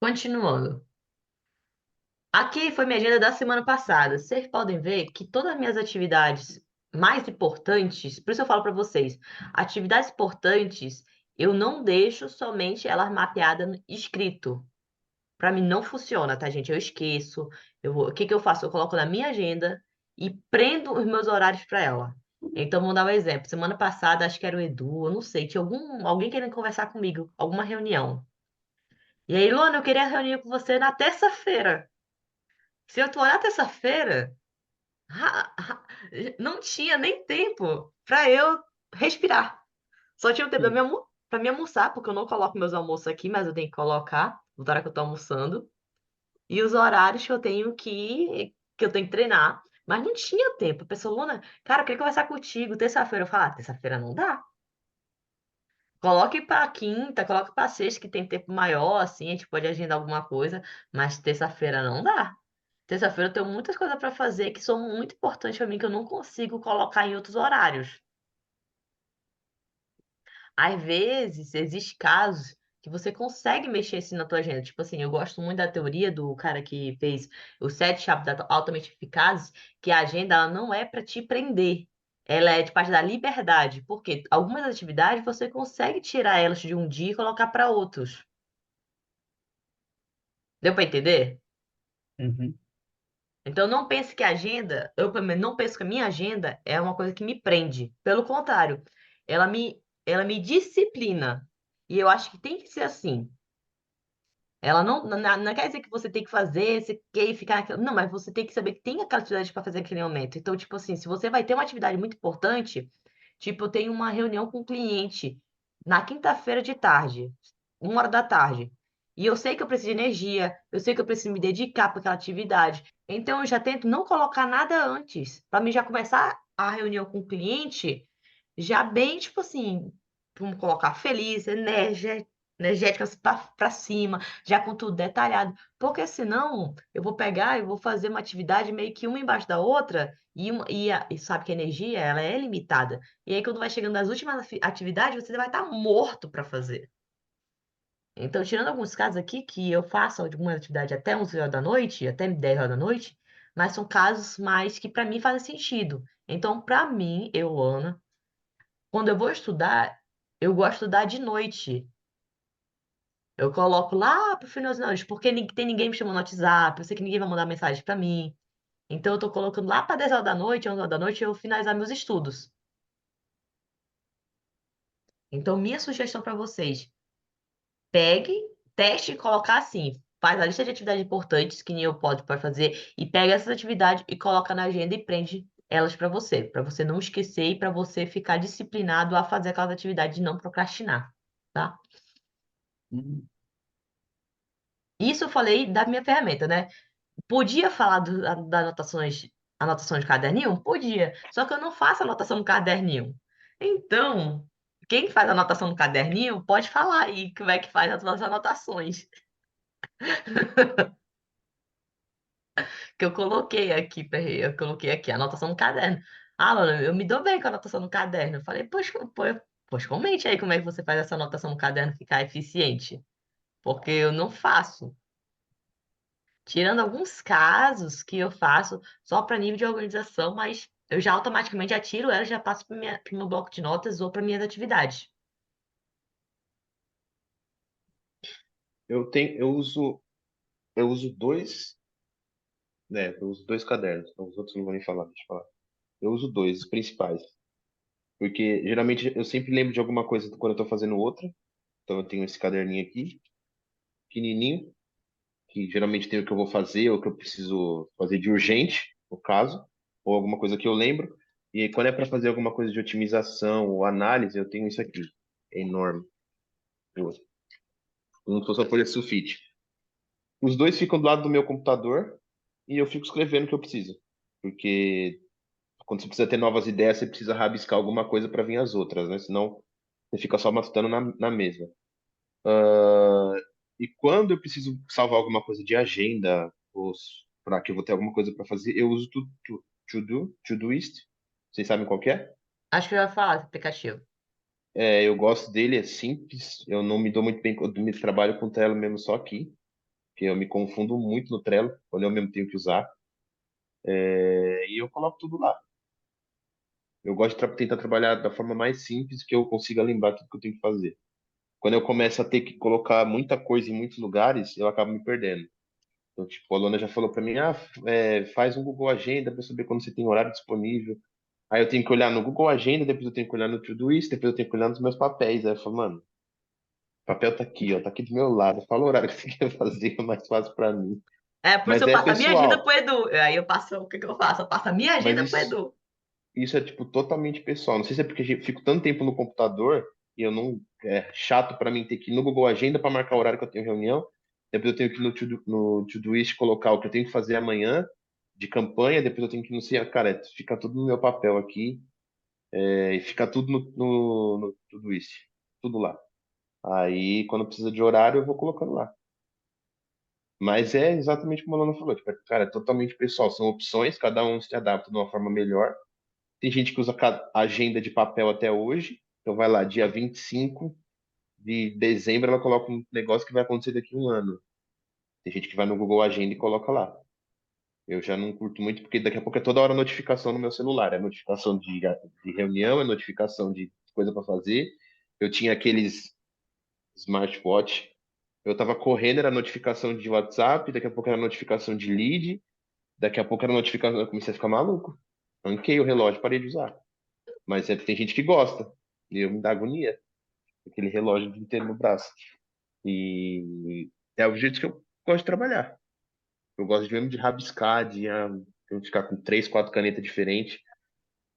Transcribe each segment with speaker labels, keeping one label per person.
Speaker 1: Continuando. Aqui foi minha agenda da semana passada. Vocês podem ver que todas as minhas atividades mais importantes, por isso eu falo para vocês, atividades importantes, eu não deixo somente elas mapeadas no escrito. Para mim não funciona, tá, gente? Eu esqueço. O que que eu faço? Eu coloco na minha agenda e prendo os meus horários para ela. Então, vou dar um exemplo. Semana passada, acho que era o Edu, eu não sei, tinha alguém querendo conversar comigo, alguma reunião. E aí, Luana, eu queria reunir com você na terça-feira. Se eu tô na terça-feira, não tinha nem tempo para eu respirar. Só tinha o tempo
Speaker 2: Sim.
Speaker 1: para me almoçar, porque eu não coloco meus almoços aqui, mas eu tenho que colocar no horário que eu tô almoçando. E os horários que eu tenho que treinar. Mas não tinha tempo. A pessoa, Luna, cara, eu queria conversar contigo terça-feira. Eu falo, terça-feira não dá. Coloque para quinta, coloque para sexta, que tem tempo maior, assim, a gente pode agendar alguma coisa, mas terça-feira não dá. Terça-feira eu tenho muitas coisas para fazer que são muito importantes para mim, que eu não consigo colocar em outros horários. Às vezes, existem casos que você consegue mexer assim na tua agenda. Tipo assim, eu gosto muito da teoria do cara que fez os 7 hábitos altamente eficazes, que a agenda ela não é para te prender. Ela é de parte da liberdade, porque algumas atividades você consegue tirar elas de um dia e colocar para outros. Deu para entender?
Speaker 2: Uhum.
Speaker 1: Então não pense que a agenda, eu pelo menos não penso que a minha agenda é uma coisa que me prende. Pelo contrário, ela me disciplina. E eu acho que tem que ser assim. Ela não quer dizer que você tem que fazer, você quer ficar naquela. Não, mas você tem que saber que tem aquela atividade para fazer naquele momento. Então, tipo assim, se você vai ter uma atividade muito importante, tipo, eu tenho uma reunião com um cliente na quinta-feira de tarde, 1 hora da tarde. E eu sei que eu preciso de energia, eu sei que eu preciso me dedicar para aquela atividade. Então, eu já tento não colocar nada antes, para mim já começar a reunião com o cliente já bem, tipo assim, vamos colocar feliz, energética para cima, já com tudo detalhado, porque senão eu vou pegar e vou fazer uma atividade meio que uma embaixo da outra e sabe que a energia ela é limitada. E aí quando vai chegando nas últimas atividades, você vai estar morto para fazer. Então, tirando alguns casos aqui que eu faço alguma atividade até 11 horas da noite, até 10 horas da noite, mas são casos mais que para mim fazem sentido. Então, para mim, Ana, quando eu vou estudar, eu gosto de estudar de noite. Eu coloco lá pro finalzinho da noite, porque tem ninguém me chamando no WhatsApp, eu sei que ninguém vai mandar mensagem pra mim. Então eu tô colocando lá para 10 horas da noite, 11 horas da noite, eu finalizar meus estudos. Então minha sugestão para vocês, pegue, teste e colocar assim, faz a lista de atividades importantes que nem eu pode fazer e pega essas atividades e coloca na agenda e prende elas para você não esquecer e para você ficar disciplinado a fazer aquelas atividades e não procrastinar, tá?
Speaker 2: Uhum.
Speaker 1: Isso eu falei da minha ferramenta, né? Podia falar das anotação de caderninho? Podia. Só que eu não faço anotação no caderninho. Então, quem faz anotação no caderninho pode falar aí como é que faz as suas anotações. Que eu coloquei aqui, anotação no caderno. Ah, Lana, eu me dou bem com a anotação no caderno. Eu falei, pois comente aí como é que você faz essa anotação no caderno ficar eficiente. Porque eu não faço. Tirando alguns casos que eu faço só para nível de organização, mas eu já automaticamente já tiro ela e já passo para o meu bloco de notas ou para minhas atividades.
Speaker 2: Eu uso dois, né? Eu uso dois cadernos, então os outros não vou nem falar, deixa eu falar. Eu uso dois, os principais, porque geralmente eu sempre lembro de alguma coisa quando eu tô fazendo outra. Então eu tenho esse caderninho aqui, pequenininho, que geralmente tem o que eu vou fazer ou o que eu preciso fazer de urgente, no caso, ou alguma coisa que eu lembro. E aí, quando é para fazer alguma coisa de otimização ou análise, eu tenho isso aqui. É enorme. Eu- Como se fosse uma folha de sulfite. Os dois ficam do lado do meu computador e eu fico escrevendo o que eu preciso. Porque quando você precisa ter novas ideias, você precisa rabiscar alguma coisa para vir as outras, né? Senão você fica só matutando na mesma. Ah, e quando eu preciso salvar alguma coisa de agenda, ou para que eu vou ter alguma coisa para fazer, eu uso Todoist. Vocês sabem qual que é?
Speaker 1: Acho que eu ia falar desse aplicativo.
Speaker 2: É, eu gosto dele, é simples. Eu não me dou muito bem, eu trabalho com tela mesmo só aqui. porque eu me confundo muito no Trello, quando eu mesmo tenho que usar, e eu coloco tudo lá. Eu gosto de tentar trabalhar da forma mais simples que eu consiga lembrar tudo que eu tenho que fazer. Quando eu começo a ter que colocar muita coisa em muitos lugares, eu acabo me perdendo. Então, tipo, a Luana já falou para mim, faz um Google Agenda para saber quando você tem horário disponível. Aí eu tenho que olhar no Google Agenda, depois eu tenho que olhar no Todoist, depois eu tenho que olhar nos meus papéis. Aí eu falo, mano, o papel tá aqui, ó, tá aqui do meu lado. Fala o horário que você quer fazer, é mais fácil para mim.
Speaker 1: É, por isso
Speaker 2: Mas
Speaker 1: eu
Speaker 2: é
Speaker 1: passo a minha agenda
Speaker 2: pessoal.
Speaker 1: pro Edu. Aí eu passo, o que que eu faço? Eu passo a minha
Speaker 2: Mas
Speaker 1: agenda pro
Speaker 2: isso,
Speaker 1: Edu.
Speaker 2: isso é, tipo, totalmente pessoal. Não sei se é porque eu fico tanto tempo no computador e eu não. É chato para mim ter que ir no Google Agenda para marcar o horário que eu tenho reunião. Depois eu tenho que ir no Todoist colocar o que eu tenho que fazer amanhã de campanha. Depois eu tenho que ir no sei, cara, fica tudo no meu papel aqui. E fica tudo no Todoist. Tudo lá. Aí, quando precisa de horário, eu vou colocando lá. Mas é exatamente como a Lana falou. Tipo, cara, é totalmente pessoal. São opções, cada um se adapta de uma forma melhor. Tem gente que usa agenda de papel até hoje. Então vai lá, dia 25 de dezembro, ela coloca um negócio que vai acontecer daqui a um ano. Tem gente que vai no Google Agenda e coloca lá. Eu já não curto muito, porque daqui a pouco é toda hora notificação no meu celular. É notificação de reunião, é notificação de coisa para fazer. Eu tinha aqueles smartwatch. Eu tava correndo, era notificação de WhatsApp, daqui a pouco era notificação de lead, daqui a pouco era notificação. Eu comecei a ficar maluco. Anquei o relógio, parei de usar. Mas tem gente que gosta. E eu me dá agonia. Aquele relógio de inteiro no braço. E é o jeito que eu gosto de trabalhar. Eu gosto de mesmo de rabiscar, de ficar com três, quatro canetas diferentes.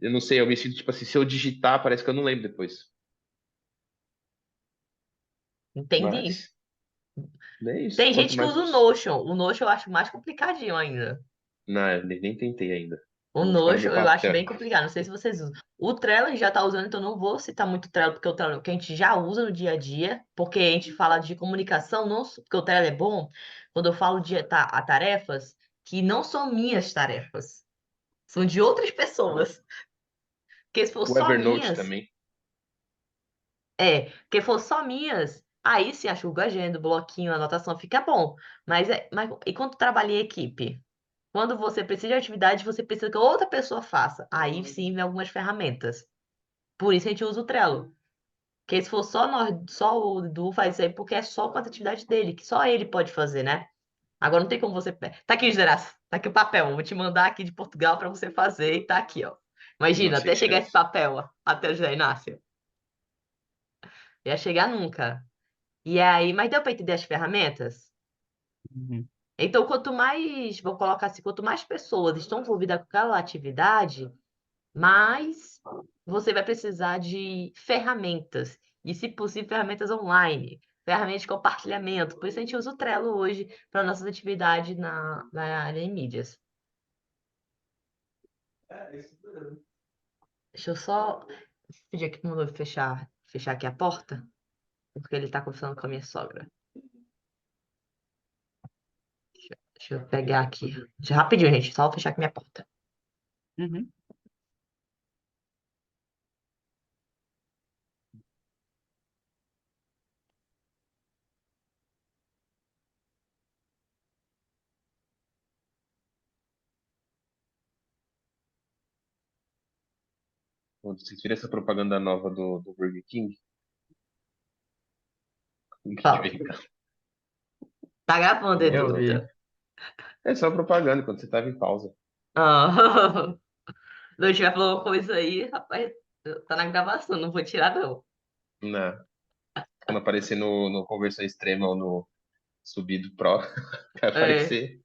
Speaker 2: Eu não sei, eu me sinto tipo assim, se eu digitar, parece que eu não lembro depois.
Speaker 1: Entendi.
Speaker 2: Mas é isso.
Speaker 1: Tem
Speaker 2: Quanto
Speaker 1: gente que
Speaker 2: mais.
Speaker 1: usa o Notion. O Notion eu acho mais complicadinho ainda.
Speaker 2: Não, eu nem tentei ainda.
Speaker 1: O
Speaker 2: Eu vou ficar no
Speaker 1: Notion
Speaker 2: meu
Speaker 1: eu acho
Speaker 2: papel.
Speaker 1: bem complicado. Não sei se vocês usam. O Trello a gente já está usando, então não vou citar muito o Trello, porque o Trello é o que a gente já usa no dia a dia, porque a gente fala de comunicação, não, porque o Trello é bom quando eu falo de a tarefas que não são minhas tarefas, são de outras pessoas. Porque se for
Speaker 2: O
Speaker 1: só
Speaker 2: Evernote
Speaker 1: minhas,
Speaker 2: também.
Speaker 1: porque for só minhas, aí sim, acho que o agenda, o bloquinho, a anotação fica bom. Mas e quando trabalha em equipe? Quando você precisa de atividade, você precisa que outra pessoa faça. Aí sim vem algumas ferramentas. Por isso a gente usa o Trello. Porque se for só nós, só o Edu faz isso aí, porque é só com as atividades dele, que só ele pode fazer, né? Agora não tem como você. Tá aqui, Geraço. Tá aqui o papel. Vou te mandar aqui de Portugal para você fazer e tá aqui, ó.
Speaker 2: Não
Speaker 1: Imagina, até
Speaker 2: aceito
Speaker 1: chegar esse
Speaker 2: chance.
Speaker 1: papel, ó, até o José Inácio. Ia chegar nunca. E aí, mas deu para entender as ferramentas?
Speaker 3: Uhum.
Speaker 1: Então, quanto mais, vou colocar assim, quanto mais pessoas estão envolvidas com aquela atividade, mais você vai precisar de ferramentas. E, se possível, ferramentas online, ferramentas de compartilhamento. Por isso a gente usa o Trello hoje para nossas atividades na área de mídias. Deixa eu só pedir aqui para o noivo fechar aqui a porta, porque ele está conversando com a minha sogra. Deixa eu pegar aqui. Rapidinho, gente, só vou fechar aqui minha porta.
Speaker 3: Uhum.
Speaker 2: Quando vocês viram essa propaganda nova do Burger King? De
Speaker 1: Fala.
Speaker 2: vez em quando.
Speaker 1: Tá gravando,
Speaker 2: Eu
Speaker 3: Eu
Speaker 1: Edu.
Speaker 2: tô.
Speaker 3: vi.
Speaker 2: É só propaganda quando você tava em pausa.
Speaker 1: Ah. Não tiver falando uma coisa aí, rapaz, tá na gravação, não vou tirar, não.
Speaker 2: Né? Quando aparecer no Conversão Extrema ou no Subido Pro, vai
Speaker 1: É,
Speaker 2: aparecer.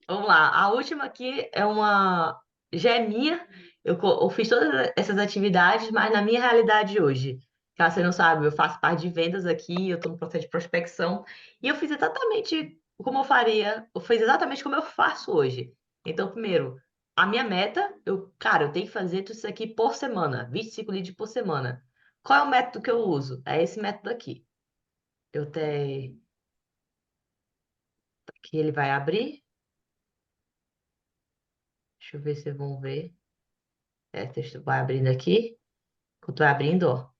Speaker 1: vamos lá. A última aqui é uma. Já é minha. Eu fiz todas essas atividades, mas na minha realidade hoje. Caso você não sabe, eu faço parte de vendas aqui, eu estou no processo de prospecção. E eu fiz exatamente como eu faria, eu fiz exatamente como eu faço hoje. Então, primeiro, a minha meta, cara, eu tenho que fazer tudo isso aqui por semana, 25 leads por semana. Qual é o método que eu uso? É esse método aqui. Eu tenho. Aqui ele vai abrir. Deixa eu ver se vocês vão ver. Texto vai abrindo aqui. Enquanto vai abrindo, ó.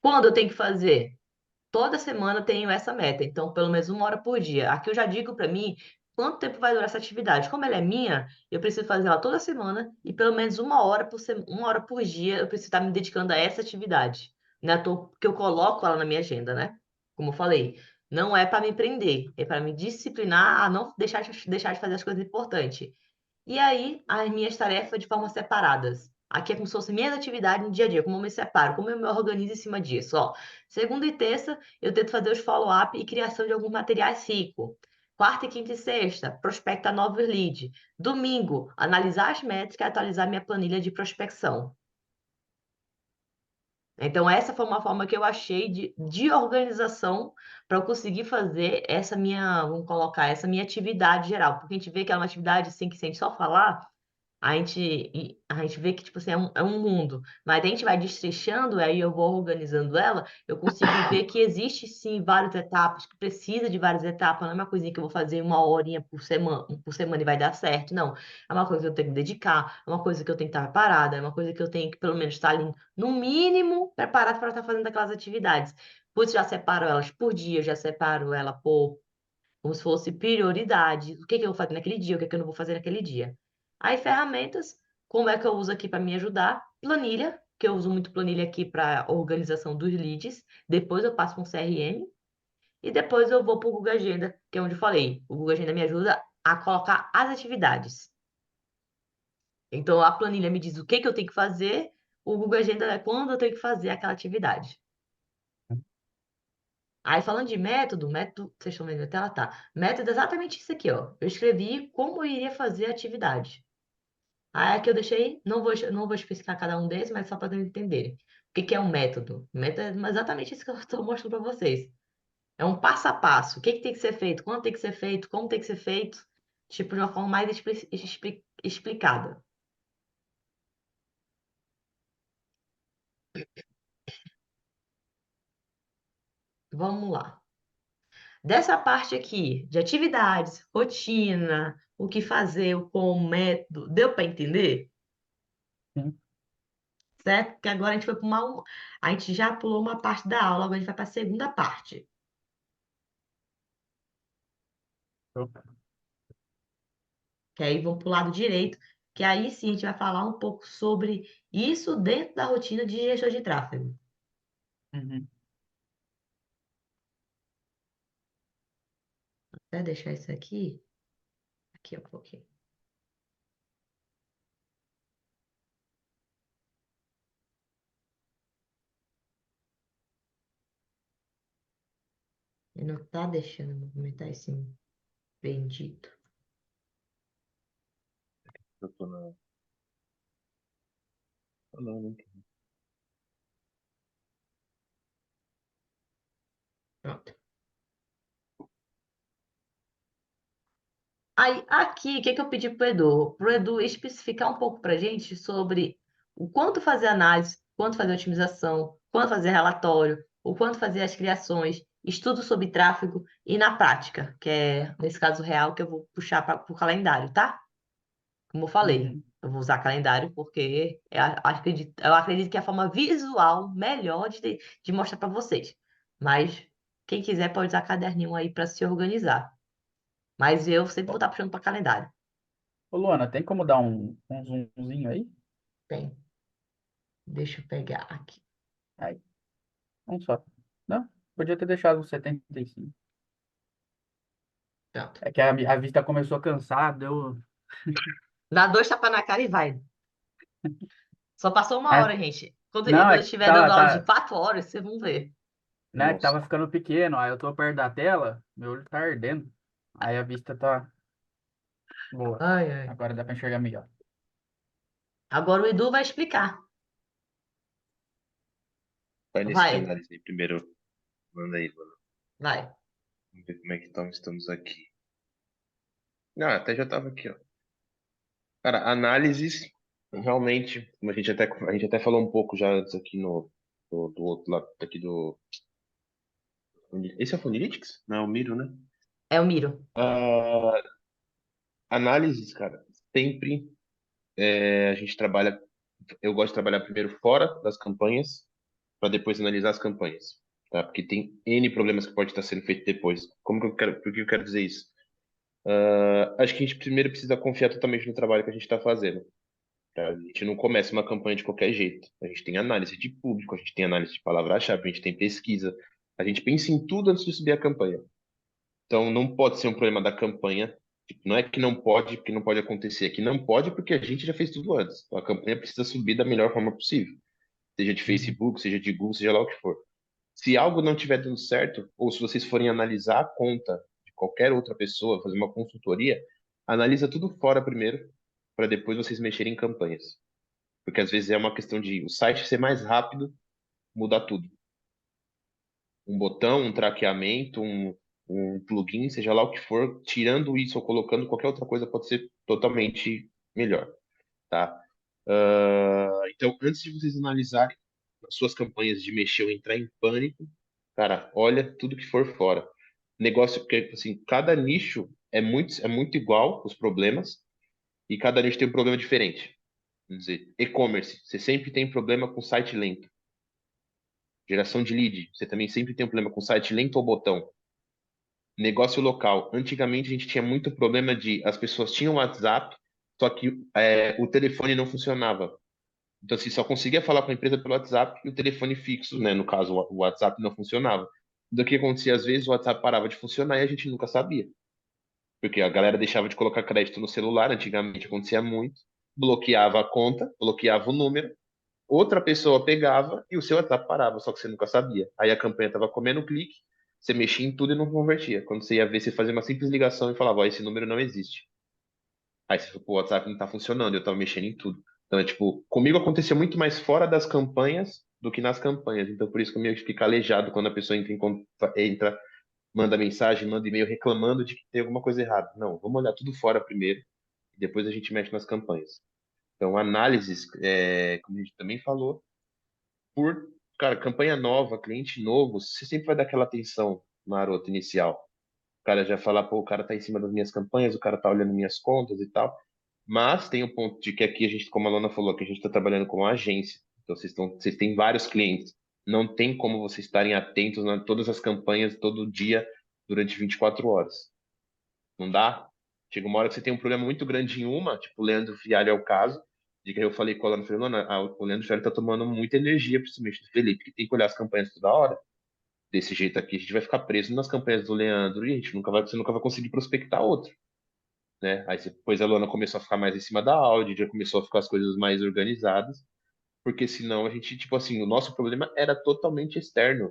Speaker 1: Quando eu tenho que fazer? toda semana eu tenho essa meta, então pelo menos 1 hora por dia. Aqui eu já digo para mim quanto tempo vai durar essa atividade. Como ela é minha, eu preciso fazer ela toda semana e pelo menos 1 hora por 1 hora por dia eu preciso estar me dedicando a essa atividade. Não é à toa que eu coloco ela na minha agenda, né? Como eu falei, não é para me prender, é para me disciplinar a não deixar de fazer as coisas importantes. E aí, as minhas tarefas de forma separadas. Aqui é como se fosse minhas atividades no dia a dia, como eu me separo, como eu me organizo em cima disso. Ó, segunda e terça, eu tento fazer os follow-up e criação de alguns materiais ricos. Quarta, quinta e sexta, prospectar novos leads. Domingo, analisar as métricas e atualizar minha planilha de prospecção. Então, essa foi uma forma que eu achei de organização para eu conseguir fazer essa minha, vamos colocar, essa minha atividade geral. Porque a gente vê que é uma atividade assim que se a gente só falar, a gente vê que, tipo assim, é um mundo. Mas daí a gente vai destrinchando, aí eu vou organizando ela, eu consigo ver que existe, sim, várias etapas, que precisa de várias etapas. Não é uma coisinha que eu vou fazer 1 horinha por semana e vai dar certo. Não. É uma coisa que eu tenho que dedicar, é uma coisa que eu tenho que estar preparada, é uma coisa que eu tenho que, pelo menos, estar ali, no mínimo, preparada para estar fazendo aquelas atividades. Por isso, já separo elas por dia, já separo ela por como se fosse prioridade. O que que eu vou fazer naquele dia, o que que eu não vou fazer naquele dia. Aí, ferramentas, como é que eu uso aqui para me ajudar? Planilha, que eu uso muito planilha aqui para organização dos leads. Depois eu passo para um CRM. E depois eu vou para o Google Agenda, que é onde eu falei. O Google Agenda me ajuda a colocar as atividades. Então, a planilha me diz o que que eu tenho que fazer. O Google Agenda é quando eu tenho que fazer aquela atividade. Aí, falando de método, vocês estão vendo a tela? Tá. Método é exatamente isso aqui, ó. Eu escrevi como eu iria fazer a atividade. Aí, aqui eu deixei, não vou especificar cada um desses, mas só para vocês entenderem. O que que é um método? O método é exatamente isso que eu estou mostrando para vocês. É um passo a passo. O que que tem que ser feito, quando tem que ser feito, como tem que ser feito, tipo, de uma forma mais explicada. Vamos lá. Dessa parte aqui, de atividades, rotina, o que fazer, o como, método, deu para entender?
Speaker 3: Sim.
Speaker 1: Certo? Porque agora a gente foi para a gente já pulou uma parte da aula, agora a gente vai para a segunda parte.
Speaker 3: Show.
Speaker 1: Que aí vamos para o lado direito, que aí sim a gente vai falar um pouco sobre isso dentro da rotina de gestor de tráfego.
Speaker 3: Uhum.
Speaker 1: Até deixar isso aqui um pouquinho. Ele não tá deixando eu movimentar esse bendito.
Speaker 2: Eu tô na. Ah, não, não.
Speaker 1: Pronto. Aí, aqui, o que que eu pedi pro Edu? Pro Edu especificar um pouco pra gente sobre o quanto fazer análise, quanto fazer otimização, quanto fazer relatório, o quanto fazer as criações, estudo sobre tráfego e na prática, que é, nesse caso real, que eu vou puxar para o calendário, tá? Como eu falei,
Speaker 3: Uhum.
Speaker 1: eu vou usar calendário porque eu acredito que é a forma visual melhor de mostrar para vocês. Mas quem quiser pode usar caderninho aí para se organizar. Mas eu sempre vou
Speaker 3: Ô,
Speaker 1: estar puxando para calendário.
Speaker 3: ô, Luana, tem como dar um zoomzinho aí?
Speaker 1: Tem. Deixa eu pegar aqui.
Speaker 3: Aí, um só. Não, podia ter deixado um 75.
Speaker 1: Pronto.
Speaker 3: É que a vista começou a cansar, deu.
Speaker 1: Dá 2 tapas na cara e vai. Só passou uma
Speaker 3: É,
Speaker 1: hora, gente. Quando,
Speaker 3: não,
Speaker 1: quando
Speaker 3: é
Speaker 1: eu
Speaker 3: que
Speaker 1: estiver dando aula de
Speaker 3: tá,
Speaker 1: 4 horas, vocês vão ver.
Speaker 3: né, que
Speaker 2: Nossa.
Speaker 3: tava ficando pequeno, aí eu tô perto da tela, meu olho tá ardendo. Aí a vista tá boa.
Speaker 1: Ai, ai.
Speaker 3: Agora dá pra enxergar melhor.
Speaker 1: Agora o Edu vai explicar.
Speaker 2: Vai nesse de
Speaker 1: Vai,
Speaker 2: análise aí primeiro. Manda aí, mano.
Speaker 1: vai.
Speaker 2: Vamos ver como é que estamos aqui. Ah, até já tava aqui, ó. Cara, análises, realmente, como a gente até falou um pouco já antes aqui do outro lado aqui do. Esse é o Funilytics? Não, é o Miro, né?
Speaker 1: É o Miro.
Speaker 2: Ah, análises, cara, sempre a gente trabalha. Eu gosto de trabalhar primeiro fora das campanhas, para depois analisar as campanhas. tá? Porque tem N problemas que pode estar sendo feito depois. Por que eu quero dizer isso? Acho que a gente primeiro precisa confiar totalmente no trabalho que a gente está fazendo. Tá? A gente não começa uma campanha de qualquer jeito. A gente tem análise de público, a gente tem análise de palavra-chave, a gente tem pesquisa. A gente pensa em tudo antes de subir a campanha. Então, não pode ser um problema da campanha. Tipo, não é que não pode, porque não pode acontecer. É que não pode porque a gente já fez tudo antes. Então, a campanha precisa subir da melhor forma possível. Seja de
Speaker 3: Uhum.
Speaker 2: Facebook, seja de Google, seja lá o que for. Se algo não estiver dando certo, ou se vocês forem analisar a conta de qualquer outra pessoa, fazer uma consultoria, analisa tudo fora primeiro, para depois vocês mexerem em campanhas. Porque às vezes é uma questão de o site ser mais rápido, mudar tudo. Um botão, um traqueamento, um plugin, seja lá o que for, tirando isso ou colocando qualquer outra coisa, pode ser totalmente melhor, tá? Então, antes de vocês analisarem as suas campanhas de mexer ou entrar em pânico, cara, olha tudo que for fora. Negócio, porque assim, cada nicho é muito igual, os problemas, e cada nicho tem um problema diferente. Vamos dizer, e-commerce, você sempre tem problema com site lento. Geração de lead, você também sempre tem um problema com site lento ou botão. Negócio local. Antigamente a gente tinha muito problema de as pessoas tinham WhatsApp, só que o telefone não funcionava. Então, assim, só conseguia falar com a empresa pelo WhatsApp e o telefone fixo, né? No caso, o WhatsApp não funcionava. Do que acontecia, às vezes, o WhatsApp parava de funcionar e a gente nunca sabia. Porque a galera deixava de colocar crédito no celular, antigamente acontecia muito, bloqueava a conta, bloqueava o número, outra pessoa pegava e o seu WhatsApp parava, só que você nunca sabia. Aí a campanha estava comendo clique, você mexia em tudo e não convertia. Quando você ia ver, você fazia uma simples ligação e falava, ó, esse número não existe. Aí você falou, pô, o WhatsApp não tá funcionando, eu tava mexendo em tudo. Então, é tipo, comigo aconteceu muito mais fora das campanhas do que nas campanhas. Então, por isso que eu meio que fico calejado quando a pessoa entra, manda mensagem, manda e-mail reclamando de que tem alguma coisa errada. Não, vamos olhar tudo fora primeiro e depois a gente mexe nas campanhas. Então, análises, como a gente também falou, por, cara, campanha nova, cliente novo, você sempre vai dar aquela atenção marota inicial. O cara já fala, pô, o cara tá em cima das minhas campanhas, o cara tá olhando minhas contas e tal. Mas tem o ponto de que aqui a gente, como a Lana falou, que a gente está trabalhando com uma agência. Então vocês têm vários clientes. Não tem como vocês estarem atentos a todas as campanhas todo dia durante 24 horas. Não dá. Chega uma hora que você tem um problema muito grande em uma, tipo o Leandro Fialho é o caso, de que eu falei com a Lana, falei, Lana, o Leandro Fialho tá tomando muita energia, principalmente do Felipe, que tem que olhar as campanhas toda hora. Desse jeito aqui, a gente vai ficar preso nas campanhas do Leandro e a gente você nunca vai conseguir prospectar outro, né? Aí depois a Luana começou a ficar mais em cima da áudio, já começou a ficar as coisas mais organizadas, porque senão a gente, tipo assim, o nosso problema era totalmente externo.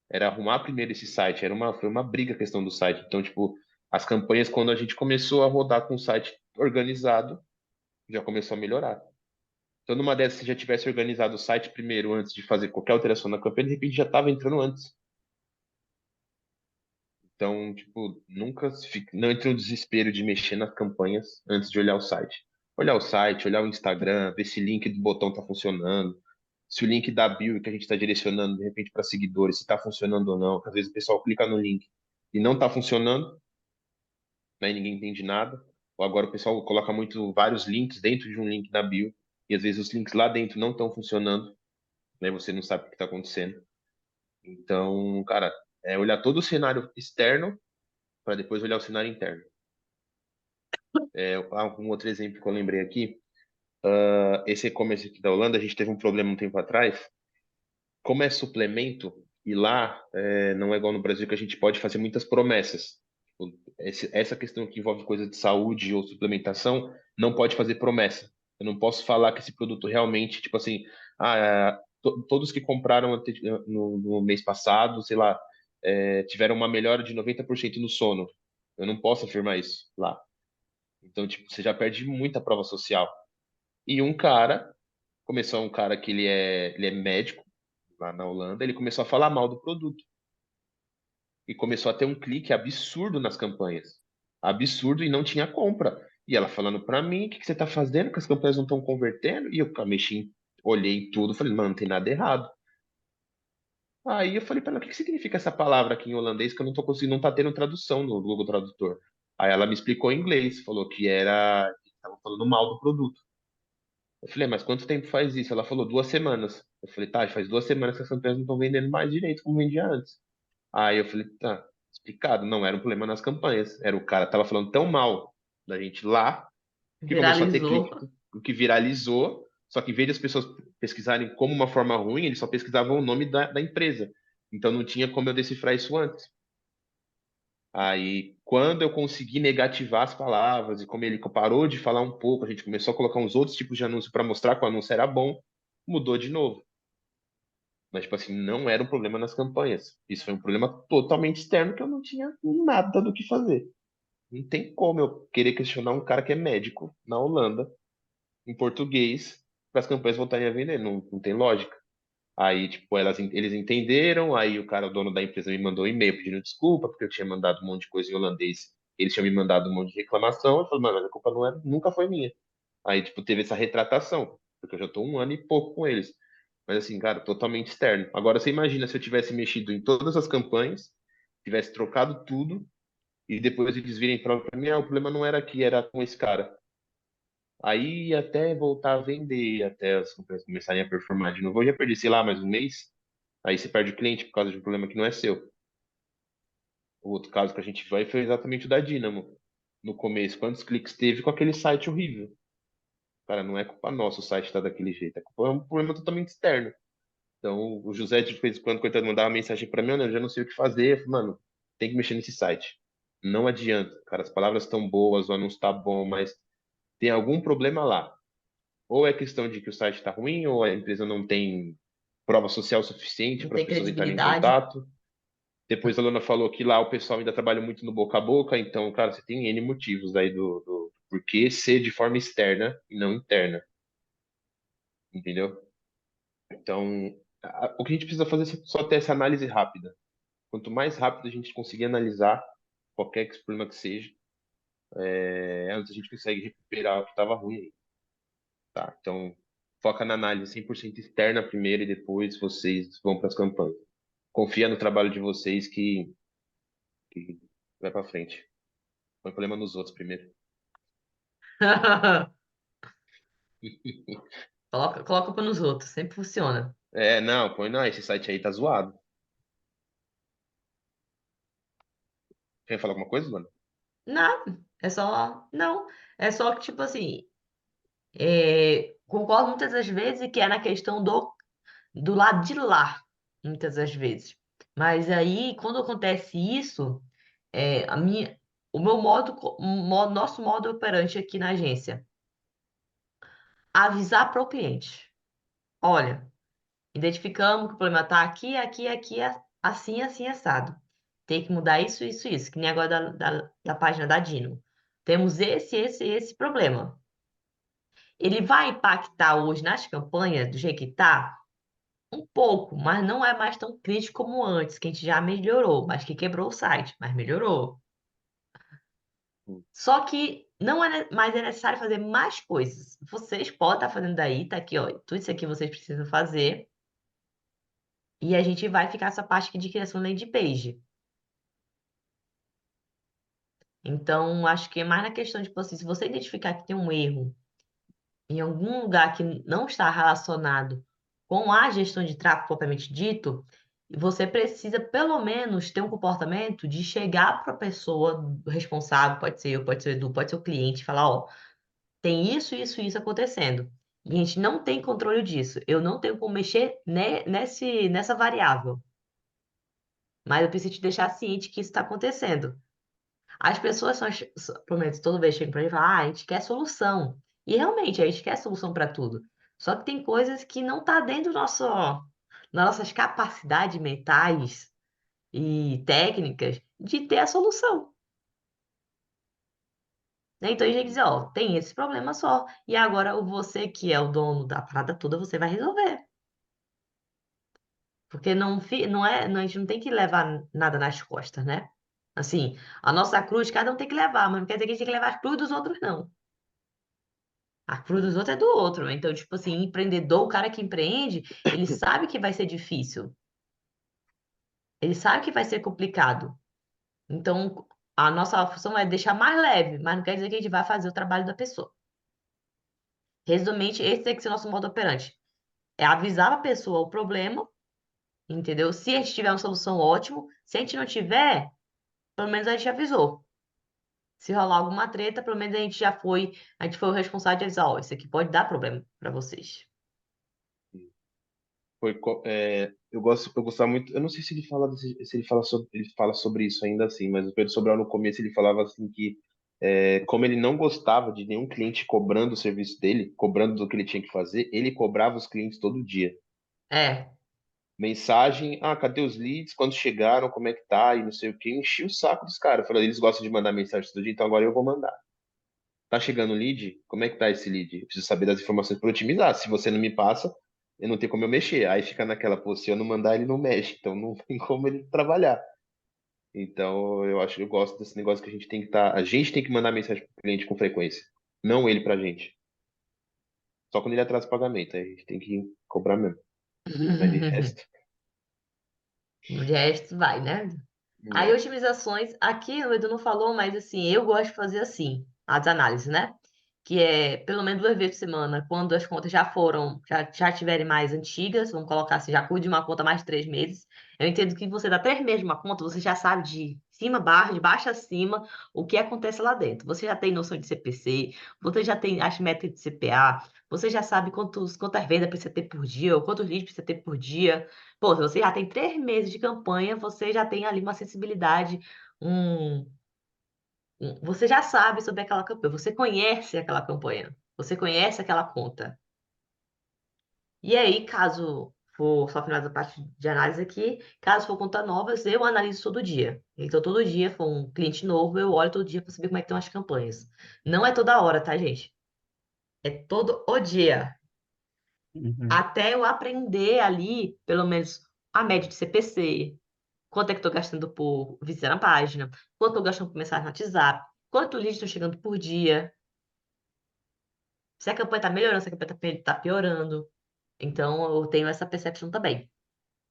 Speaker 2: Era arrumar primeiro esse site, foi uma briga a questão do site. Então, tipo, as campanhas, quando a gente começou a rodar com o site organizado, já começou a melhorar. Então, numa dessas, se já tivesse organizado o site primeiro, antes de fazer qualquer alteração na campanha, de repente já estava entrando antes. Então, tipo, nunca não entre no desespero de mexer nas campanhas antes de olhar o site. Olhar o site, olhar o Instagram, ver se o link do botão tá funcionando, se o link da bio que a gente está direcionando de repente para seguidores, se está funcionando ou não. Porque às vezes o pessoal clica no link e não está funcionando, né, e ninguém entende nada. Ou agora o pessoal coloca muito vários links dentro de um link na bio e às vezes os links lá dentro não estão funcionando, né? Você não sabe o que está acontecendo. Então, cara, é olhar todo o cenário externo para depois olhar o cenário interno. Um outro exemplo que eu lembrei aqui, esse e-commerce aqui da Holanda, a gente teve um problema um tempo atrás. Como é suplemento, e lá não é igual no Brasil que a gente pode fazer muitas promessas. Tipo, essa questão que envolve coisa de saúde ou suplementação, não pode fazer promessa. Eu não posso falar que esse produto realmente, tipo assim, todos que compraram no mês passado, sei lá, tiveram uma melhora de 90% no sono. Eu não posso afirmar isso lá. Então, tipo, você já perde muita prova social. E um cara que ele é médico lá na Holanda, ele começou a falar mal do produto. E começou a ter um clique absurdo nas campanhas. Absurdo e não tinha compra. E ela falando pra mim, o que que você tá fazendo? Que as campanhas não estão convertendo? E eu mexi, olhei tudo, falei, mano, não tem nada errado. Aí eu falei pra ela, o que que significa essa palavra aqui em holandês que eu não tô conseguindo, não tá tendo tradução no Google Tradutor. Aí ela me explicou em inglês, falou que era, que tava falando mal do produto. Eu falei, mas quanto tempo faz isso? Ela falou 2 semanas. Eu falei, tá, faz 2 semanas que as campanhas não estão vendendo mais direito como vendia antes. Aí eu falei, tá, explicado, não era um problema nas campanhas. Era o cara tava falando tão mal da gente lá que começou a ter
Speaker 1: Viralizou.
Speaker 2: clique, o que viralizou. Só que em vez das pessoas pesquisarem como uma forma ruim, eles só pesquisavam o nome da empresa. Então não tinha como eu decifrar isso antes. Aí, quando eu consegui negativar as palavras e como ele parou de falar um pouco, a gente começou a colocar uns outros tipos de anúncio para mostrar que o anúncio era bom, mudou de novo. Mas, tipo assim, não era um problema nas campanhas. Isso foi um problema totalmente externo que eu não tinha nada do que fazer. Não tem como eu querer questionar um cara que é médico na Holanda, em português, para as campanhas voltarem a vender. Não, não tem lógica. Aí, tipo, eles entenderam, aí o cara, o dono da empresa, me mandou um e-mail pedindo desculpa, porque eu tinha mandado um monte de coisa em holandês. Eles tinham me mandado um monte de reclamação. Eu falei, mano, a culpa não é, nunca foi minha. Aí, tipo, teve essa retratação, porque eu já tô 1 ano e pouco com eles. Mas assim, cara, totalmente externo. Agora, você imagina se eu tivesse mexido em todas as campanhas, tivesse trocado tudo, e depois eles virem e falar pra mim, ah, o problema não era aqui, era com esse cara. Aí até voltar a vender, até as campanhas começarem a performar de novo, eu já perdi, sei lá, mais um mês. Aí você perde o cliente por causa de um problema que não é seu. O outro caso que a gente vai foi exatamente o da Dynamo. No começo, quantos cliques teve com aquele site horrível? Cara, não é culpa nossa o site estar daquele jeito, é um problema totalmente externo. Então, o José, de vez em quando, coitado, mandava uma mensagem para mim, "Olha, eu já não sei o que fazer." Eu falei, mano, tem que mexer nesse site. Não adianta, cara, as palavras estão boas, o anúncio está bom, mas tem algum problema lá. Ou é questão de que o site está ruim, ou a empresa não tem prova social suficiente
Speaker 1: Não
Speaker 2: para as
Speaker 1: tem
Speaker 2: pessoas entrarem em
Speaker 1: credibilidade.
Speaker 2: contato. Depois a Luna falou que lá o pessoal ainda trabalha muito no boca a boca, então, cara, você tem N motivos aí do porquê ser de forma externa e não interna, entendeu? Então, o que a gente precisa fazer é só ter essa análise rápida. Quanto mais rápido a gente conseguir analisar qualquer problema que seja, antes a gente consegue recuperar o que estava ruim aí, tá? Então, foca na análise 100% externa primeiro e depois vocês vão para as campanhas. Confia no trabalho de vocês que vai para frente. Põe problema nos outros primeiro.
Speaker 1: Coloca a culpa nos outros, sempre funciona.
Speaker 2: É, não, põe não, esse site aí tá zoado. Quer falar alguma coisa, mano?
Speaker 1: Nada, é só. Não, é só que, tipo assim, concordo muitas das vezes que é na questão do lado de lá, muitas das vezes. Mas aí, quando acontece isso, a minha, o meu nosso modo operante aqui na agência, avisar para o cliente. Olha, identificamos que o problema está aqui, aqui, aqui, assim, assim, assado. Tem que mudar isso, isso, isso, que nem agora da página da Dino. Temos esse problema. Ele vai impactar hoje nas campanhas do jeito que tá? Um pouco, mas não é mais tão crítico como antes, que a gente já melhorou, mas que quebrou o site, mas melhorou.
Speaker 2: Hum.
Speaker 1: Só que não mais é necessário fazer mais coisas. Vocês podem estar fazendo daí, tá aqui, ó. Tudo isso aqui vocês precisam fazer. E a gente vai ficar essa parte aqui de criação de landing page. Então, acho que é mais na questão de, tipo assim, se você identificar que tem um erro em algum lugar que não está relacionado com a gestão de tráfego propriamente dito, você precisa pelo menos ter um comportamento de chegar para a pessoa responsável, pode ser eu, pode ser o Edu, pode ser o cliente, e falar, ó, tem isso, isso, isso acontecendo. E a gente não tem controle disso. Eu não tenho como mexer nessa variável. Mas eu preciso te deixar ciente que isso está acontecendo. As pessoas prometo, toda vez chegam pra gente e falam, a gente quer solução. E realmente, a gente quer solução para tudo. Só que tem coisas que não tá dentro das nossas capacidades mentais e técnicas de ter a solução. Né? Então a gente tem que dizer, ó, tem esse problema só. E agora você que é o dono da parada toda, você vai resolver. Porque a gente não tem que levar nada nas costas, né? Assim, a nossa cruz, cada um tem que levar, mas não quer dizer que a gente tem que levar a cruz dos outros, não. A cruz dos outros é do outro. Então, tipo assim, empreendedor, o cara que empreende, ele sabe que vai ser difícil. Ele sabe que vai ser complicado. Então, a nossa função é deixar mais leve, mas não quer dizer que a gente vai fazer o trabalho da pessoa. Resumidamente, esse tem que ser o nosso modo operante. É avisar a pessoa o problema, entendeu? Se a gente tiver uma solução, ótimo. Se a gente não tiver, pelo menos a gente avisou. Se rolar alguma treta, pelo menos a gente foi o responsável de avisar, ó, isso aqui pode dar problema para vocês.
Speaker 2: Eu gostava muito. Eu não sei se ele fala se ele fala sobre isso ainda assim, mas o Pedro Sobral no começo ele falava assim que como ele não gostava de nenhum cliente cobrando o serviço dele, cobrando do que ele tinha que fazer, ele cobrava os clientes todo dia.
Speaker 1: É.
Speaker 2: Mensagem, cadê os leads? Quando chegaram, como é que tá? E não sei o que, enchi o saco dos caras. Falei, eles gostam de mandar mensagem todo dia, então agora eu vou mandar. Tá chegando o lead? Como é que tá esse lead? Eu preciso saber das informações para otimizar. Se você não me passa, eu não tenho como eu mexer. Aí fica naquela, pô, se eu não mandar, ele não mexe. Então não tem como ele trabalhar. Então eu gosto desse negócio que a gente tem que estar. A gente tem que mandar mensagem pro cliente com frequência. Não ele pra gente. Só quando ele atrasa o pagamento. Aí a gente tem que cobrar mesmo. Mas de resto.
Speaker 1: De resto, vai, né? Aí,
Speaker 2: Né.
Speaker 1: otimizações, aqui o Edu não falou, mas assim, eu gosto de fazer assim, as análises, né? Que é pelo menos 2 vezes por semana, quando as contas já tiverem mais antigas, vamos colocar assim, já cuide de uma conta mais de 3 meses. Eu entendo que você dá 3 meses de uma conta, você já sabe de cima a baixo, de baixo a cima, o que acontece lá dentro. Você já tem noção de CPC, você já tem as métricas de CPA, você já sabe quantas vendas precisa ter por dia, ou quantos leads precisa ter por dia. Pô, se você já tem 3 meses de campanha, você já tem ali uma sensibilidade, um, você já sabe sobre aquela campanha, você conhece aquela campanha, você conhece aquela conta. E aí, caso for só finalizar a parte de análise aqui, caso for conta novas, eu analiso todo dia. Então, todo dia, for um cliente novo, eu olho todo dia para saber como é que estão as campanhas. Não é toda hora, tá, gente? É todo o dia.
Speaker 3: Uhum.
Speaker 1: Até eu aprender ali, pelo menos, a média de CPC, quanto é que estou gastando por visitar na página, quanto estou gastando por mensagem no WhatsApp, quanto leads estão chegando por dia, se a campanha está melhorando, se a campanha está piorando. Então, eu tenho essa percepção também.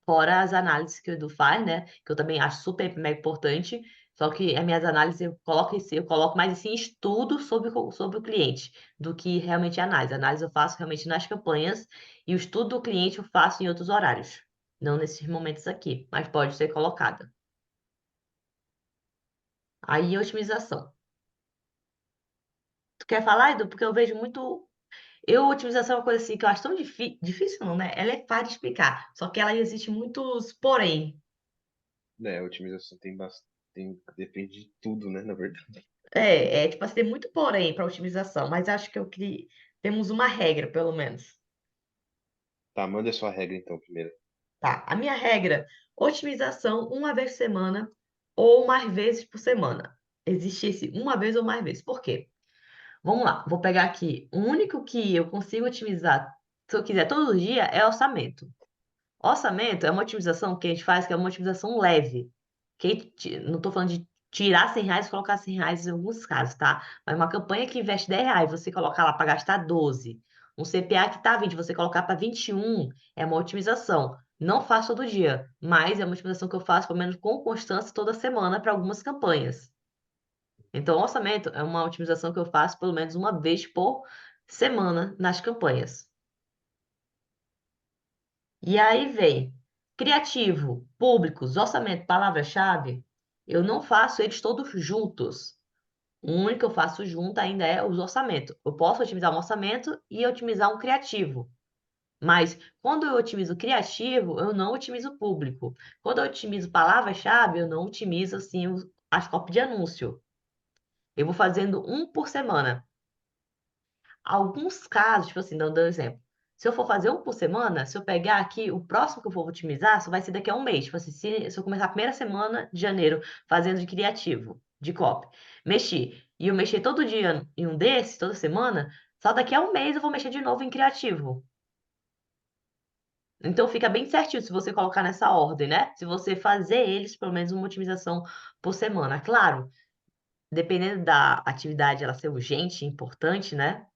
Speaker 1: Fora as análises que o Edu faz, né? Que eu também acho super mega importante. Só que as minhas análises eu coloco mais assim, estudo sobre o cliente do que realmente análise. A análise eu faço realmente nas campanhas e o estudo do cliente eu faço em outros horários. Não nesses momentos aqui, mas pode ser colocada. Aí, otimização. Tu quer falar, Edu? Porque eu vejo muito. Otimização é uma coisa assim que eu acho tão difícil, não, né? Ela é fácil de explicar, só que ela existe muitos porém.
Speaker 2: Né, a otimização depende de tudo, né, na verdade.
Speaker 1: Tipo assim, tem muito porém para otimização, mas acho que eu queria. Temos uma regra, pelo menos.
Speaker 2: Tá, manda a sua regra então primeiro.
Speaker 1: Tá, a minha regra, otimização uma vez por semana ou mais vezes por semana. Existe esse uma vez ou mais vezes. Por quê? Vamos lá, vou pegar aqui. O único que eu consigo otimizar, se eu quiser todo dia, é orçamento. Orçamento é uma otimização que a gente faz, que é uma otimização leve. Não estou falando de tirar R$ 100 e colocar R$ 100 em alguns casos, tá? Mas uma campanha que investe R$ 10, você colocar lá para gastar 12. Um CPA que está 20, você colocar para 21, é uma otimização. Não faço todo dia, mas é uma otimização que eu faço, pelo menos com constância, toda semana para algumas campanhas. Então, orçamento é uma otimização que eu faço pelo menos uma vez por semana nas campanhas. E aí vem criativo, públicos, orçamento, palavra-chave. Eu não faço eles todos juntos. O único que eu faço junto ainda é os orçamentos. Eu posso otimizar um orçamento e otimizar um criativo. Mas quando eu otimizo o criativo, eu não otimizo o público. Quando eu otimizo palavra-chave, eu não otimizo assim as cópias de anúncio. Eu vou fazendo um por semana. Alguns casos, tipo assim, dando um exemplo. Se eu for fazer um por semana, se eu pegar aqui, o próximo que eu for otimizar, só vai ser daqui a um mês. Tipo assim, se eu começar a primeira semana de janeiro fazendo de criativo, de copy, mexi, e eu mexer todo dia em um desses, toda semana, só daqui a um mês eu vou mexer de novo em criativo. Então fica bem certinho se você colocar nessa ordem, né? Se você fazer eles, pelo menos uma otimização por semana. Claro, dependendo da atividade ela ser urgente, importante, né?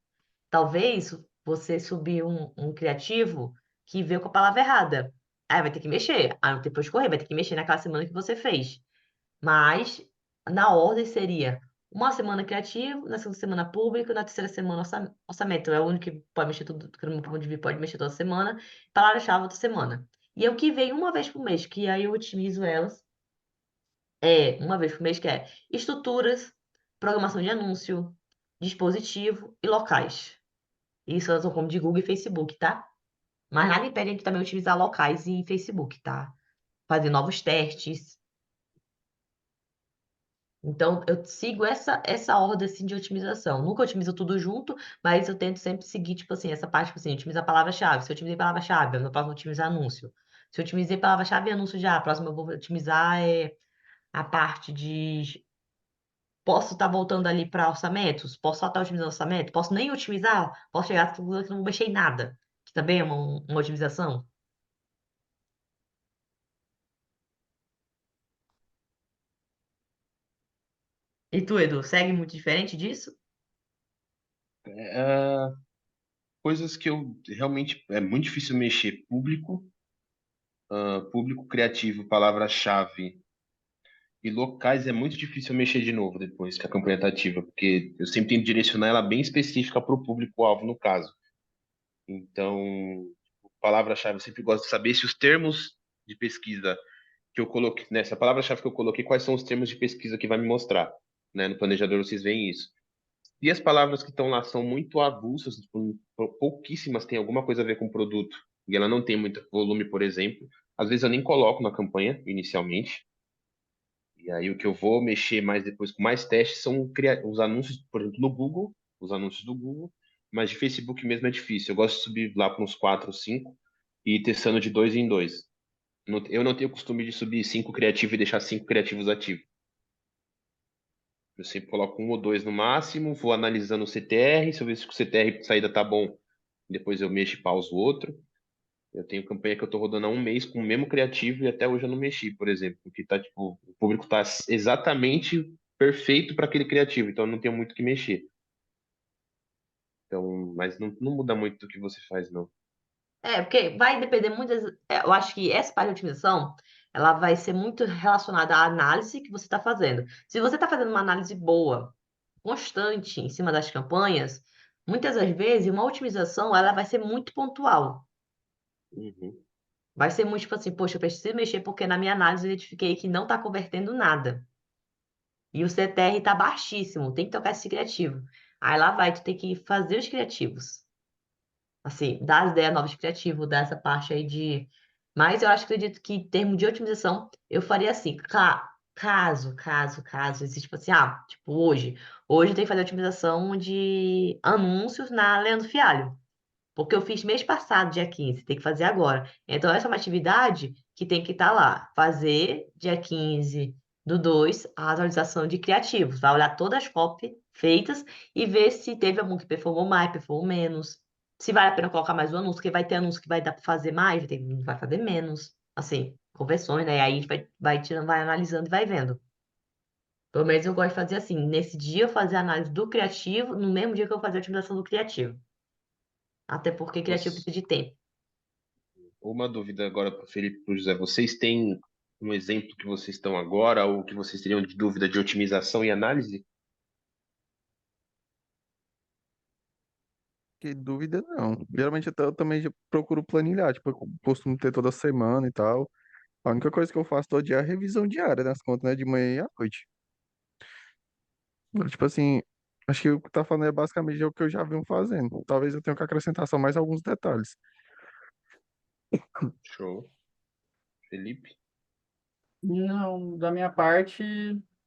Speaker 1: Talvez você subir um criativo que veio com a palavra errada. Aí vai ter que mexer. Aí depois correr, vai ter que mexer naquela semana que você fez. Mas na ordem seria uma semana criativo, na segunda semana público, na terceira semana orçamento. É o único que pode mexer tudo, que no meu ponto de vista pode mexer toda semana. Palavra-chave outra semana. E é o que vem uma vez por mês, que aí eu otimizo elas. É, uma vez por mês, que é estruturas, programação de anúncio, dispositivo e locais. Isso eu sou como de Google e Facebook, tá? Mas nada impede a gente também utilizar locais em Facebook, tá? Fazer novos testes. Então, eu sigo essa ordem assim, de otimização. Nunca otimizo tudo junto, mas eu tento sempre seguir, tipo assim, essa parte, tipo assim, otimizar a palavra-chave. Se eu otimizei palavra-chave, no próximo eu vou otimizar anúncio. Se eu otimizei palavra-chave e anúncio já, a próxima eu vou otimizar a parte de. Posso estar voltando ali para orçamentos? Posso só estar otimizando orçamento? Posso nem otimizar? Posso chegar a conclusão que não vou mexer em nada, que também é uma otimização. E tu, Edu, segue muito diferente disso?
Speaker 2: É, coisas que eu realmente é muito difícil mexer. Público criativo, palavra-chave e locais é muito difícil mexer de novo depois que a campanha está ativa, porque eu sempre tento direcionar ela bem específica para o público-alvo, no caso. Então, palavra-chave, eu sempre gosto de saber se os termos de pesquisa que eu coloquei, nessa palavra-chave que eu coloquei, quais são os termos de pesquisa que vai me mostrar, né? No planejador vocês veem isso. E as palavras que estão lá são muito avulsas, tipo, pouquíssimas têm alguma coisa a ver com o produto, e ela não tem muito volume, por exemplo. Às vezes eu nem coloco na campanha, inicialmente. E aí o que eu vou mexer mais depois com mais testes são os anúncios, por exemplo, no Google, os anúncios do Google, mas de Facebook mesmo é difícil. Eu gosto de subir lá para uns 4 ou 5 e ir testando de dois em dois. Eu não tenho costume de subir 5 criativos e deixar 5 criativos ativos. Eu sempre coloco um ou dois no máximo, vou analisando o CTR, se eu ver se o CTR de saída tá bom, depois eu mexo e pauso o outro. Eu tenho campanha que eu tô rodando há um mês com o mesmo criativo e até hoje eu não mexi, por exemplo, porque tá tipo, o público tá exatamente perfeito para aquele criativo, então eu não tenho muito o que mexer. Então, mas não muda muito do que você faz, não.
Speaker 1: É, porque vai depender muitas. Eu acho que essa parte de otimização, ela vai ser muito relacionada à análise que você está fazendo. Se você está fazendo uma análise boa, constante em cima das campanhas, muitas das vezes uma otimização ela vai ser muito pontual.
Speaker 2: Uhum.
Speaker 1: Vai ser muito tipo assim, poxa, eu preciso mexer porque na minha análise eu identifiquei que não está convertendo nada. E o CTR está baixíssimo, tem que tocar esse criativo. Aí lá vai, tu tem que fazer os criativos. Assim, dar as ideias novas de criativo, dar essa parte aí de. Mas eu acho que acredito que em termos de otimização, eu faria assim, caso, existe, tipo assim, tipo, hoje tem que fazer otimização de anúncios na Leandro Fialho. Porque eu fiz mês passado, dia 15, tem que fazer agora. Então, essa é uma atividade que tem que estar lá. Fazer dia 15 do 2 a atualização de criativos. Vai olhar todas as copies feitas e ver se teve algum que performou mais, performou menos. Se vale a pena colocar mais um anúncio, porque vai ter anúncio que vai dar para fazer mais, vai fazer menos. Assim, conversões, né? E aí a gente vai tirando, vai analisando e vai vendo. Pelo menos eu gosto de fazer assim. Nesse dia eu fazer a análise do criativo, no mesmo dia que eu fazer a otimização do criativo. Até porque criativo
Speaker 2: Você-
Speaker 1: precisa de tempo.
Speaker 2: Uma dúvida agora para o Felipe e para o José. Vocês têm um exemplo que vocês estão agora ou que vocês teriam de dúvida de otimização e análise?
Speaker 4: Que dúvida não. Geralmente eu também já procuro planilhar, tipo, eu costumo ter toda semana e tal. A única coisa que eu faço todo dia é a revisão diária das contas, né, de manhã e à noite. Tipo assim, acho que o que tá falando é basicamente o que eu já venho fazendo. Talvez eu tenha que acrescentar só mais alguns detalhes.
Speaker 2: Show. Felipe?
Speaker 3: Não, da minha parte,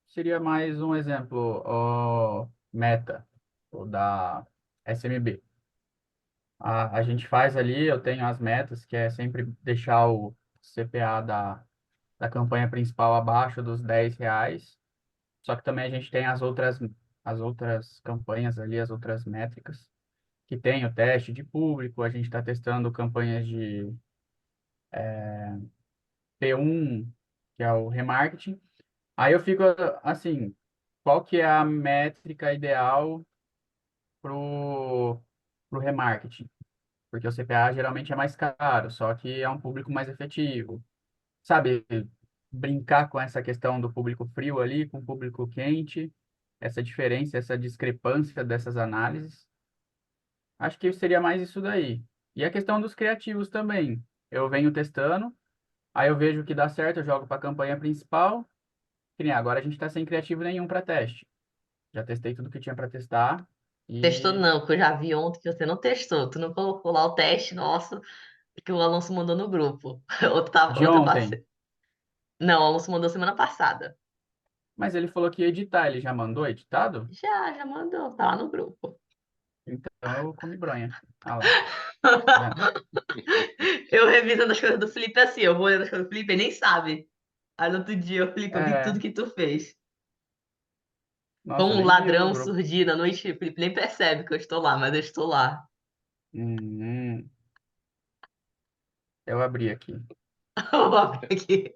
Speaker 3: seria mais um exemplo, Meta, ou da SMB. A gente faz ali, eu tenho as metas, que é sempre deixar o CPA da campanha principal abaixo dos R$ 10. Só que também a gente tem as outras campanhas ali, as outras métricas, que tem o teste de público, a gente está testando campanhas de P1, que é o remarketing. Aí eu fico assim, qual que é a métrica ideal pro remarketing? Porque o CPA geralmente é mais caro, só que é um público mais efetivo. Sabe, brincar com essa questão do público frio ali, com o público quente. essa diferença, essa discrepância dessas análises. Acho que seria mais isso daí. E a questão dos criativos também. Eu venho testando, aí eu vejo que dá certo, eu jogo para a campanha principal. Que nem agora a gente está sem criativo nenhum para teste. Já testei tudo que tinha para testar
Speaker 1: Testou
Speaker 3: e
Speaker 1: não, que eu já vi ontem que você não testou. Tu não colocou lá o teste nosso que o Alonso mandou no grupo.
Speaker 3: de
Speaker 1: Outra
Speaker 3: ontem.
Speaker 1: parce... Não, o Alonso mandou semana passada.
Speaker 3: Mas ele falou que ia editar, ele já mandou editado?
Speaker 1: Já mandou, tá lá no grupo.
Speaker 3: Então eu comi bronha. Ah lá, tá vendo?
Speaker 1: Eu revisando as coisas do Felipe assim, eu vou olhando as coisas do Felipe e nem sabe. Aí no outro dia, Felipe, eu vi tudo
Speaker 3: É,
Speaker 1: que tu fez.
Speaker 3: nossa,
Speaker 1: Como
Speaker 3: eu
Speaker 1: um
Speaker 3: nem vi o
Speaker 1: ladrão
Speaker 3: grupo.
Speaker 1: surgindo à noite, o Felipe nem percebe que eu estou lá, mas eu estou lá.
Speaker 3: Hum, eu abri aqui.
Speaker 1: Eu vou abrir aqui.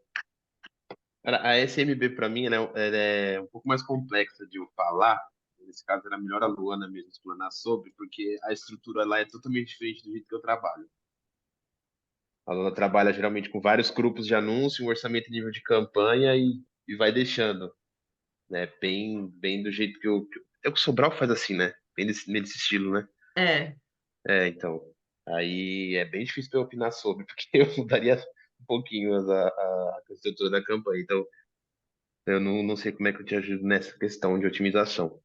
Speaker 2: Cara, a SMB para mim ela é um pouco mais complexa de eu falar. Nesse caso, era melhor a Luana mesmo explanar sobre, porque a estrutura lá é totalmente diferente do jeito que eu trabalho. A Luana trabalha geralmente com vários grupos de anúncio, um orçamento em nível de campanha e vai deixando, né? Bem do jeito é o que o Sobral faz assim, né? Bem nesse estilo, né?
Speaker 1: É,
Speaker 2: É, então. Aí é bem difícil para eu opinar sobre, porque eu mudaria um pouquinho a estrutura da campanha. Então, eu não sei como é que eu te ajudo nessa questão de otimização.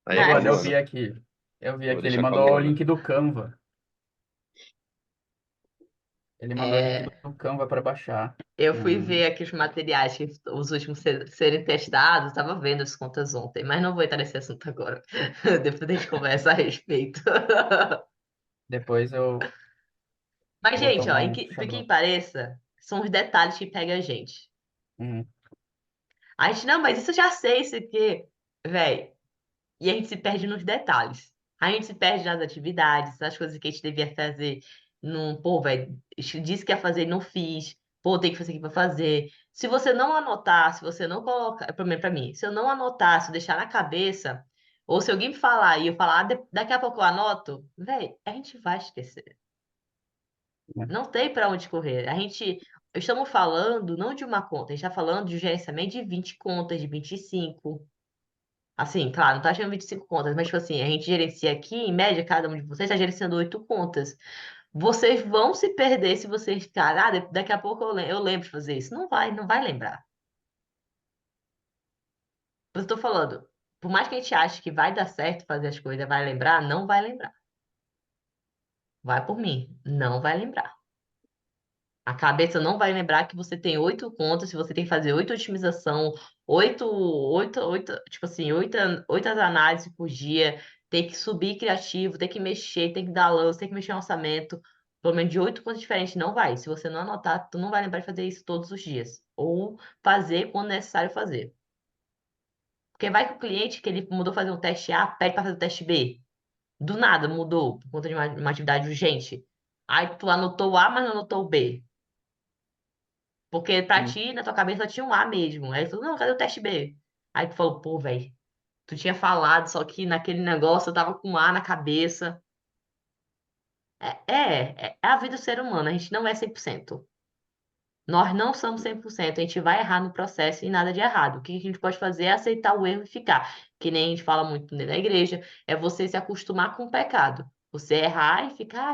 Speaker 2: Aí é com a
Speaker 1: mas
Speaker 3: Luana, eu
Speaker 1: isso
Speaker 3: vi
Speaker 2: Luana.
Speaker 3: aqui. Eu vi
Speaker 2: Eu vou
Speaker 3: aqui, ele
Speaker 2: deixar com a
Speaker 3: mandou o
Speaker 2: Luana.
Speaker 3: link do Canva. Ele mandou o link
Speaker 1: é,
Speaker 3: do Canva para baixar.
Speaker 1: eu fui
Speaker 3: Hum,
Speaker 1: ver aqui os materiais que os últimos serem testados, estava vendo as contas ontem, mas não vou entrar nesse assunto agora. Depois a gente conversa a respeito.
Speaker 3: depois eu
Speaker 1: Mas,
Speaker 3: vou
Speaker 1: gente, ó,
Speaker 3: tomar um
Speaker 1: por que
Speaker 3: chabrol.
Speaker 1: pareça, são os detalhes que pegam a gente.
Speaker 3: Hum,
Speaker 1: A gente, não, mas isso eu já sei, isso aqui. Véi, e a gente se perde nos detalhes. A gente se perde nas atividades, nas coisas que a gente devia fazer. Num, pô, velho, disse que ia fazer e não fiz. Pô, tem que fazer aqui pra fazer. Se você não anotar, se você não colocar, pelo menos pra mim, se eu não anotar, se eu deixar na cabeça, ou se alguém me falar e eu falar, daqui a pouco eu anoto, velho, a gente vai esquecer.
Speaker 3: né?
Speaker 1: Não tem pra onde correr. Estamos falando não de uma conta, a gente está falando de gerenciamento de 20 contas, de 25. Assim, claro, não tá achando 25 contas, mas, tipo assim, a gente gerencia aqui, em média, cada um de vocês está gerenciando 8 contas. Vocês vão se perder se vocês ficarem, daqui a pouco eu lembro de fazer isso. Não vai lembrar. Eu estou falando, por mais que a gente ache que vai dar certo fazer as coisas, vai lembrar, não vai lembrar. Vai por mim, não vai lembrar. A cabeça não vai lembrar que você tem 8 contas, se você tem que fazer 8 otimização, tipo assim, 8 análises por dia, tem que subir criativo, tem que mexer, tem que dar lance, tem que mexer no orçamento, pelo menos de 8 contas diferentes, não vai. Se você não anotar, tu não vai lembrar de fazer isso todos os dias. Ou fazer quando necessário fazer. Porque vai que o cliente que ele mudou fazer um teste A, pede para fazer o teste B. Do nada mudou, por conta de uma atividade urgente. Aí tu anotou o A, mas não anotou o B. Porque pra
Speaker 3: Hum,
Speaker 1: ti, na tua cabeça, só tinha um A mesmo. Aí tu falou, não, cadê o teste B? Aí tu falou, pô, velho, tu tinha falado, só que naquele negócio eu tava com um A na cabeça. É a vida do ser humano, a gente não é 100%. Nós não somos 100%, a gente vai errar no processo e nada de errado. O que a gente pode fazer é aceitar o erro e ficar. Que nem a gente fala muito na igreja, é você se acostumar com o pecado. Você errar e ficar,